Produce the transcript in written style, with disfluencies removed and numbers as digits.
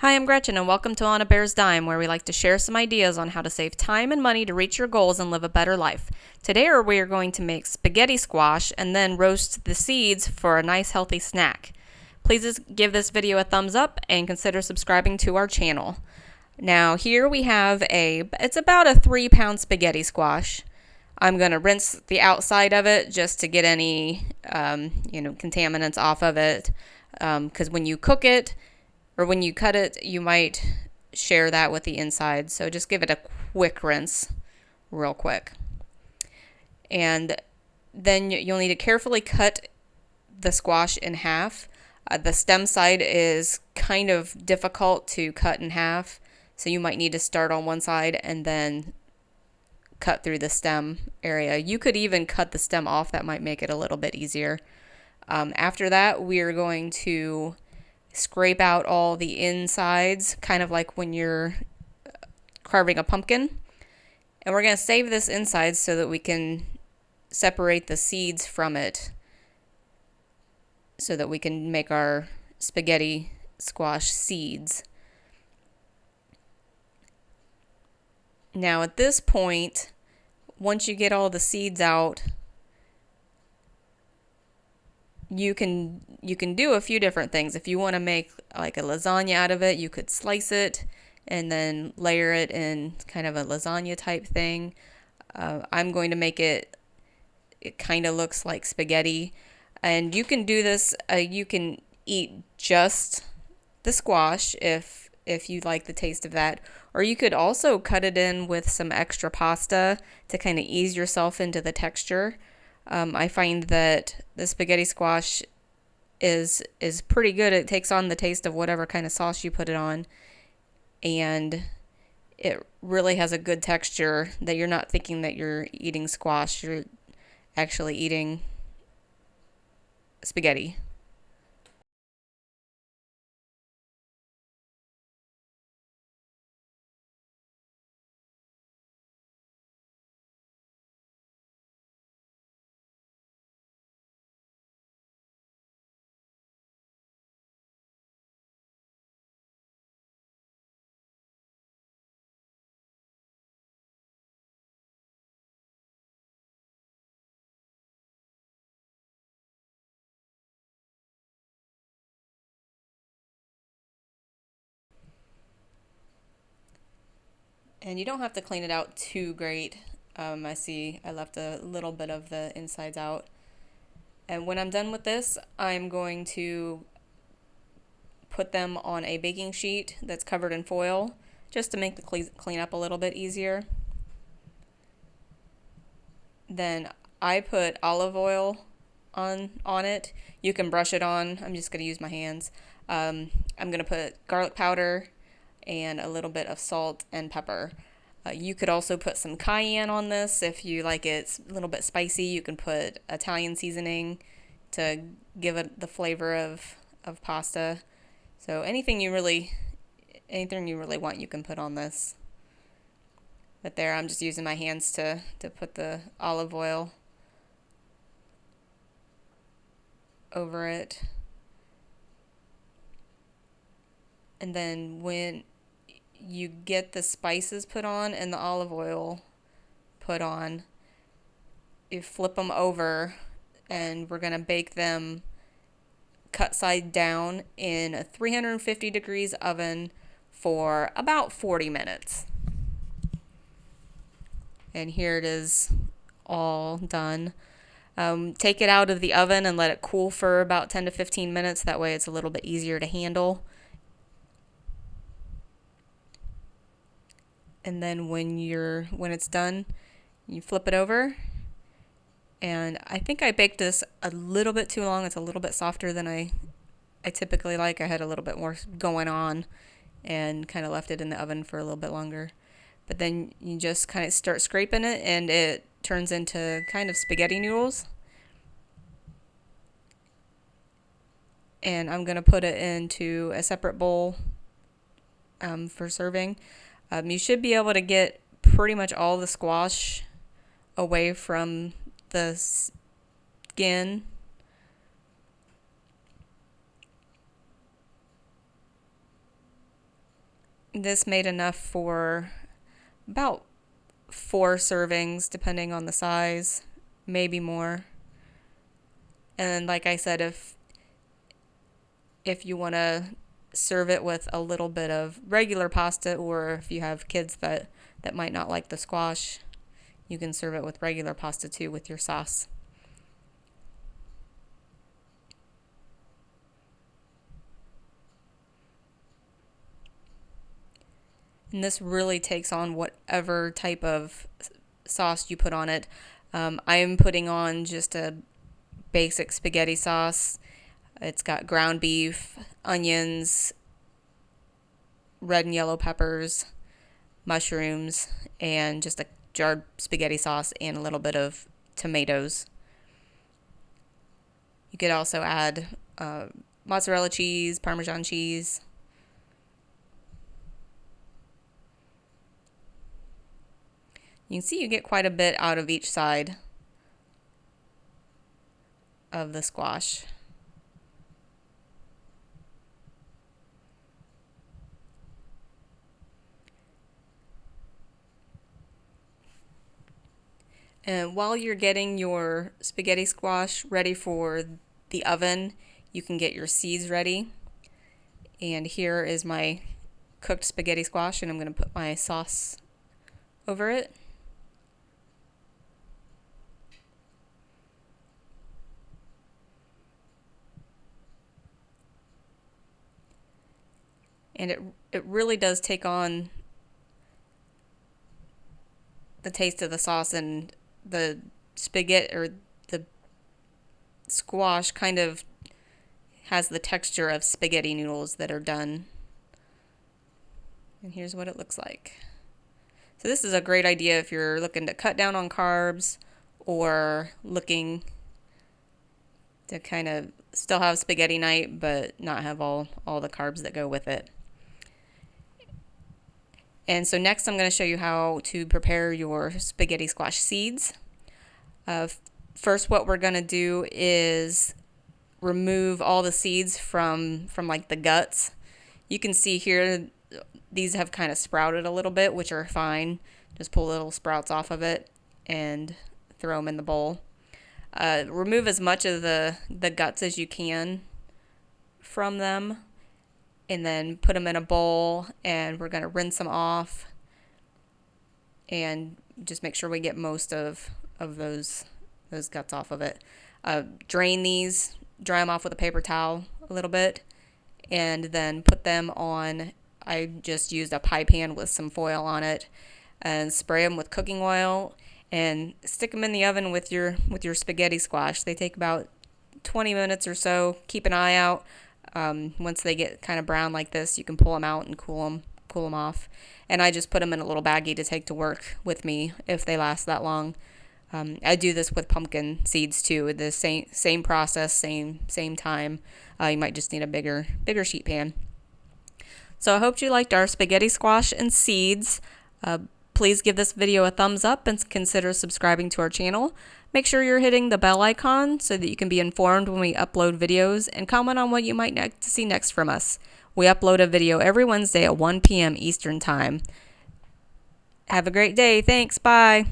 Hi, I'm Gretchen, and welcome to On a Bear's Dime, where we like to share some ideas on how to save time and money to reach your goals and live a better life. Today, we are going to make spaghetti squash and then roast the seeds for a nice healthy snack. Please give this video a thumbs up and consider subscribing to our channel. Now, here we have it's about a 3-pound spaghetti squash. I'm going to rinse the outside of it just to get any, contaminants off of it, because when you cook it, or when you cut it, you might share that with the inside. So just give it a quick rinse, real quick. And then you'll need to carefully cut the squash in half. The stem side is kind of difficult to cut in half, so you might need to start on one side and then cut through the stem area. You could even cut the stem off. That might make it a little bit easier. After that, we're going to scrape out all the insides, kind of like when you're carving a pumpkin. And we're going to save this inside so that we can separate the seeds from it so that we can make our spaghetti squash seeds. Now at this point, once you get all the seeds out, you can do a few different things. If you want to make like a lasagna out of it, you could slice it and then layer it in kind of a lasagna type thing. I'm going to make it kind of looks like spaghetti. And you can do this, you can eat just the squash if you like the taste of that. Or you could also cut it in with some extra pasta to kind of ease yourself into the texture. I find that the spaghetti squash is pretty good. It takes on the taste of whatever kind of sauce you put it on, and it really has a good texture that you're not thinking that you're eating squash. You're actually eating spaghetti. And you don't have to clean it out too great. I see I left a little bit of the insides out. And when I'm done with this, I'm going to put them on a baking sheet that's covered in foil just to make the clean up a little bit easier. Then I put olive oil on it. You can brush it on. I'm just going to use my hands. I'm going to put garlic powder and a little bit of salt and pepper. You could also put some cayenne on this if you like it a little bit spicy. You can put Italian seasoning to give it the flavor of pasta. So anything you really want, you can put on this. But there, I'm just using my hands to put the olive oil over it. And then when you get the spices put on and the olive oil put on, you flip them over, and we're going to bake them cut side down in a 350 degrees oven for about 40 minutes. And here it is all done. Take it out of the oven and let it cool for about 10 to 15 minutes. That way it's a little bit easier to handle. And then when it's done, you flip it over. And I think I baked this a little bit too long. It's a little bit softer than I typically like. I had a little bit more going on and kind of left it in the oven for a little bit longer. But then you just kind of start scraping it, and it turns into kind of spaghetti noodles. And I'm going to put it into a separate bowl for serving. You should be able to get pretty much all the squash away from the skin. This made enough for about 4 servings, depending on the size, maybe more. And like I said, if you want to serve it with a little bit of regular pasta, or if you have kids that might not like the squash, you can serve it with regular pasta too with your sauce. And this really takes on whatever type of sauce you put on it. I am putting on just a basic spaghetti sauce. It's got ground beef, onions, red and yellow peppers, mushrooms, and just a jarred spaghetti sauce and a little bit of tomatoes. You could also add mozzarella cheese, Parmesan cheese. You can see you get quite a bit out of each side of the squash. And while you're getting your spaghetti squash ready for the oven, you can get your seeds ready. And here is my cooked spaghetti squash, and I'm going to put my sauce over it. And it really does take on the taste of the sauce, and the spaghetti or the squash kind of has the texture of spaghetti noodles that are done. And here's what it looks like. So this is a great idea if you're looking to cut down on carbs, or looking to kind of still have spaghetti night but not have all the carbs that go with it. And so next I'm going to show you how to prepare your spaghetti squash seeds. First, what we're going to do is remove all the seeds from like the guts. You can see here these have kind of sprouted a little bit, which are fine. Just pull little sprouts off of it and throw them in the bowl. Remove as much of the guts as you can from them, and then put them in a bowl, and we're going to rinse them off and just make sure we get most of those guts off of it. Drain these, dry them off with a paper towel a little bit, and then put them on, I just used a pie pan with some foil on it, and spray them with cooking oil and stick them in the oven with your spaghetti squash. They take about 20 minutes or so. Keep an eye out. Once they get kind of brown like this, you can pull them out and cool them off. And I just put them in a little baggie to take to work with me if they last that long. I do this with pumpkin seeds too. The same process, same time. You might just need a bigger sheet pan. So I hope you liked our spaghetti squash and seeds. Please give this video a thumbs up and consider subscribing to our channel. Make sure you're hitting the bell icon so that you can be informed when we upload videos, and comment on what you might like to see next from us. We upload a video every Wednesday at 1 p.m. Eastern Time. Have a great day. Thanks. Bye.